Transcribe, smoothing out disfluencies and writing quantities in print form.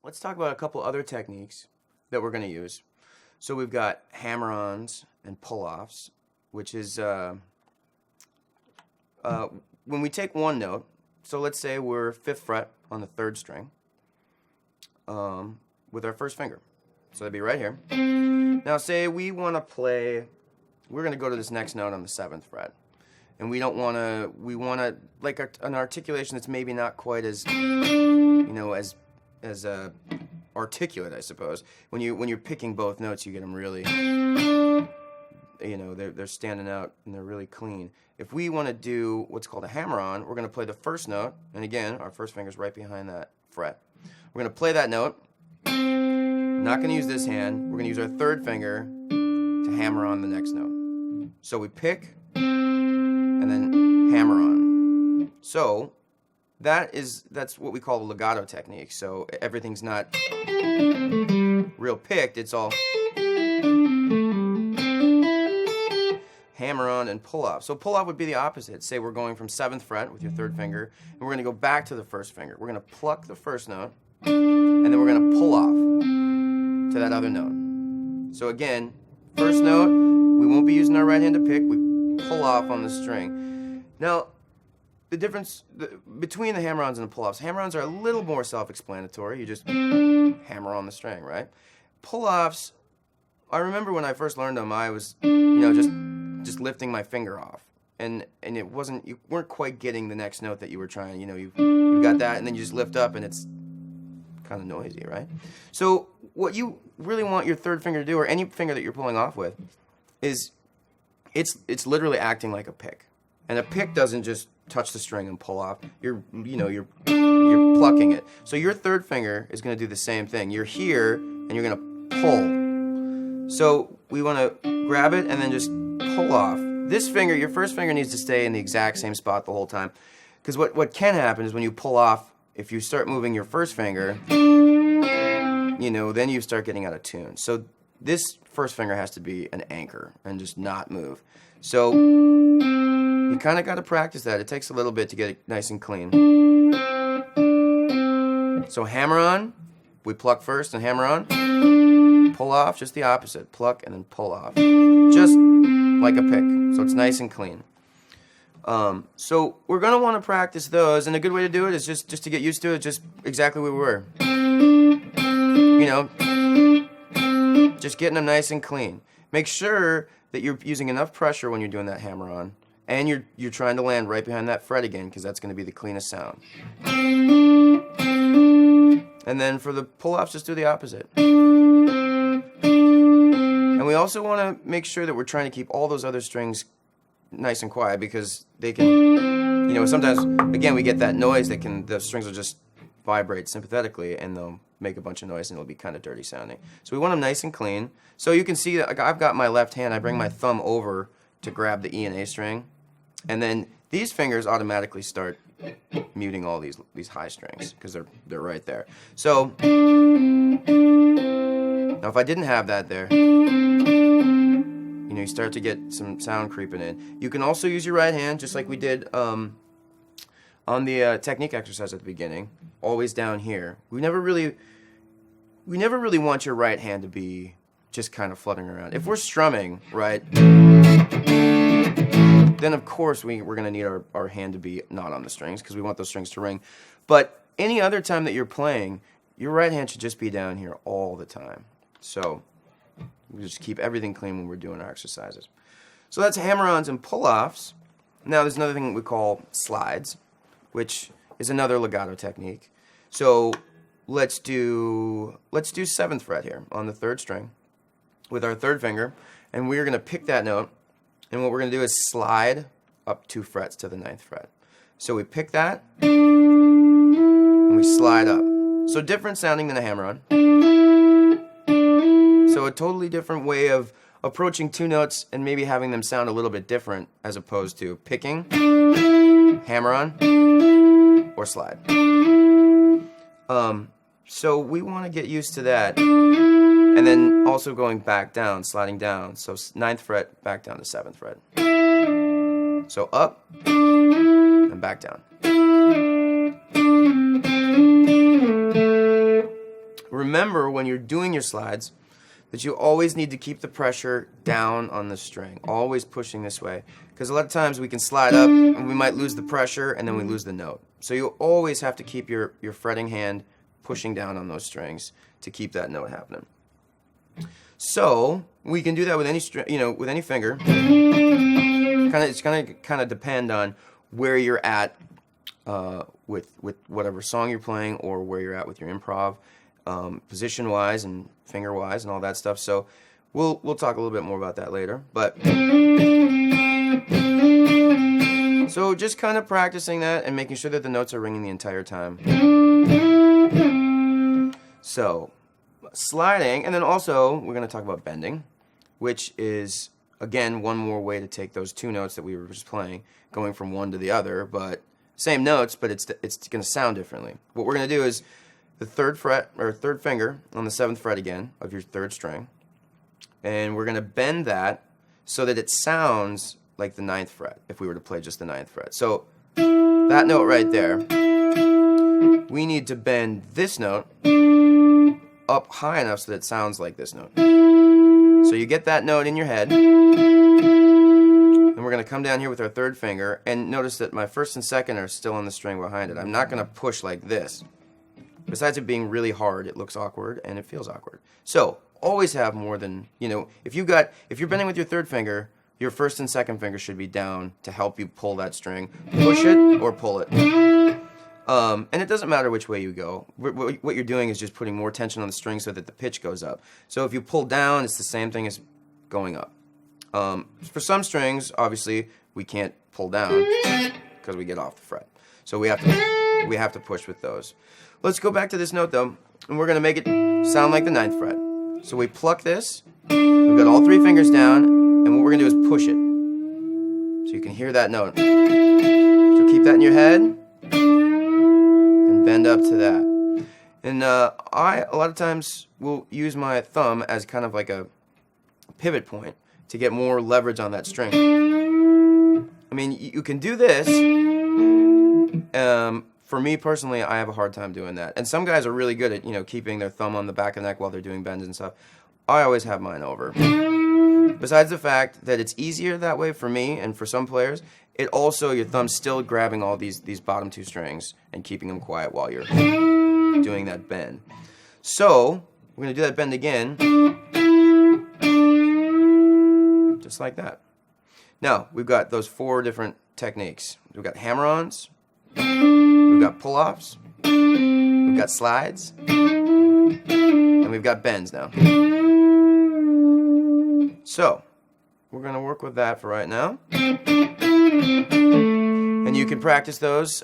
let's talk about a couple other techniques that we're going to use. So we've got hammer-ons and pull-offs, which is when we take one note. So let's say we're 5th fret on the 3rd string with our first finger. So that'd be right here. Now say we want to play, we're going to go to this next note on the 7th fret. And we don't want to, we want to, like an articulation that's maybe not quite as, you know, as articulate, I suppose. When you're picking both notes, you get them really, you know, they're standing out and they're really clean. If we want to do what's called a hammer-on, we're going to play the first note, and again, our first finger's right behind that fret. We're going to play that note. Not going to use this hand. We're going to use our 3rd finger to hammer on the next note. So we pick and then hammer on. So that's what we call the legato technique. So everything's not real picked, it's all hammer on and pull off. So pull off would be the opposite. Say we're going from 7th fret with your 3rd finger, and we're going to go back to the first finger. We're going to pluck the first note, and then we're going to pull off to that other note. So again, first note, we won't be using our right hand to pick, we pull off on the string. Now, the difference between the hammer-ons and the pull-offs, hammer-ons are a little more self-explanatory. You just hammer on the string, right? Pull-offs, I remember when I first learned them, I was, you know, just lifting my finger off, and it wasn't, you weren't quite getting the next note that you were trying. You know, you got that, and then you just lift up, and it's kind of noisy, right? So what you really want your 3rd finger to do, or any finger that you're pulling off with, is it's literally acting like a pick, and a pick doesn't just touch the string and pull off. You're plucking it. So your 3rd finger is going to do the same thing. You're here, and you're going to pull. So we want to grab it and then just pull off. This finger, your first finger, needs to stay in the exact same spot the whole time. Because what can happen is when you pull off, if you start moving your first finger, you know, then you start getting out of tune. So this first finger has to be an anchor and just not move. So you kind of got to practice that. It takes a little bit to get it nice and clean. So hammer on, we pluck first and hammer on. Pull off, just the opposite. Pluck and then pull off. Just like a pick. So it's nice and clean. So we're going to want to practice those, and a good way to do it is just to get used to it, just exactly where we were. You know, just getting them nice and clean. Make sure that you're using enough pressure when you're doing that hammer on, and you're trying to land right behind that fret again, because that's going to be the cleanest sound. And then for the pull-offs, just do the opposite. And we also want to make sure that we're trying to keep all those other strings nice and quiet, because they can, you know, sometimes, again, we get that noise that the strings will just vibrate sympathetically, and they'll make a bunch of noise, and it'll be kind of dirty sounding. So we want them nice and clean. So you can see that I've got my left hand, I bring my thumb over to grab the E and A string, and then these fingers automatically start muting all these high strings, because they're right there. So now if I didn't have that there, you know, you start to get some sound creeping in. You can also use your right hand, just like we did on the technique exercise at the beginning, always down here. We never really want your right hand to be just kind of fluttering around. If we're strumming, right, then of course we're going to need our hand to be not on the strings, because we want those strings to ring. But any other time that you're playing, your right hand should just be down here all the time. So we just keep everything clean when we're doing our exercises. So that's hammer-ons and pull-offs. Now there's another thing we call slides, which is another legato technique. So let's do 7th fret here on the 3rd string with our 3rd finger, and we're going to pick that note, and what we're going to do is slide up 2 frets to the 9th fret. So we pick that, and we slide up. So different sounding than a hammer-on. So a totally different way of approaching 2 notes and maybe having them sound a little bit different, as opposed to picking, hammer-on, or slide. So we want to get used to that. And then also going back down, sliding down. So 9th fret, back down to 7th fret. So up, and back down. remember when you're doing your slides that you always need to keep the pressure down on the string, always pushing this way. Because a lot of times we can slide up and we might lose the pressure and then we lose the note. So you always have to keep your fretting hand pushing down on those strings to keep that note happening. So we can do that with any string, with any finger. It's gonna depend on where you're at with whatever song you're playing, or where you're at with your improv, position-wise and finger-wise and all that stuff. So we'll talk a little bit more about that later. But so just kind of practicing that and making sure that the notes are ringing the entire time. So sliding, and then also we're going to talk about bending, which is again one more way to take those two notes that we were just playing, going from one to the other, but same notes, but it's going to sound differently. What we're going to do is the third fret, or third finger on the 7th fret again of your 3rd string, and we're going to bend that so that it sounds like the 9th fret if we were to play just the 9th fret. So that note right there, we need to bend this note up high enough so that it sounds like this note. So you get that note in your head, and we're going to come down here with our 3rd finger, and notice that my 1st and 2nd are still on the string behind it. I'm not going to push like this. Besides it being really hard, it looks awkward and it feels awkward. So always have more than, if you're bending with your 3rd finger, your 1st and 2nd finger should be down to help you pull that string. Push it or pull it. And it doesn't matter which way you go. What you're doing is just putting more tension on the string so that the pitch goes up. So if you pull down, it's the same thing as going up. For some strings, obviously, we can't pull down because we get off the fret. So we have to push with those. Let's go back to this note though, and we're going to make it sound like the 9th fret. So we pluck this, we've got all 3 fingers down, and what we're going to do is push it. So you can hear that note. So keep that in your head, and bend up to that. And a lot of times, will use my thumb as kind of like a pivot point to get more leverage on that string. I mean, you can do this. For me personally, I have a hard time doing that. And some guys are really good at, keeping their thumb on the back of the neck while they're doing bends and stuff. I always have mine over. Besides the fact that it's easier that way for me and for some players, it also, your thumb's still grabbing all these bottom 2 strings and keeping them quiet while you're doing that bend. So, we're going to do that bend again. Just like that. Now, we've got those 4 different techniques. We've got hammer-ons. We've got pull-offs, we've got slides, and we've got bends now. So, we're going to work with that for right now. And you can practice those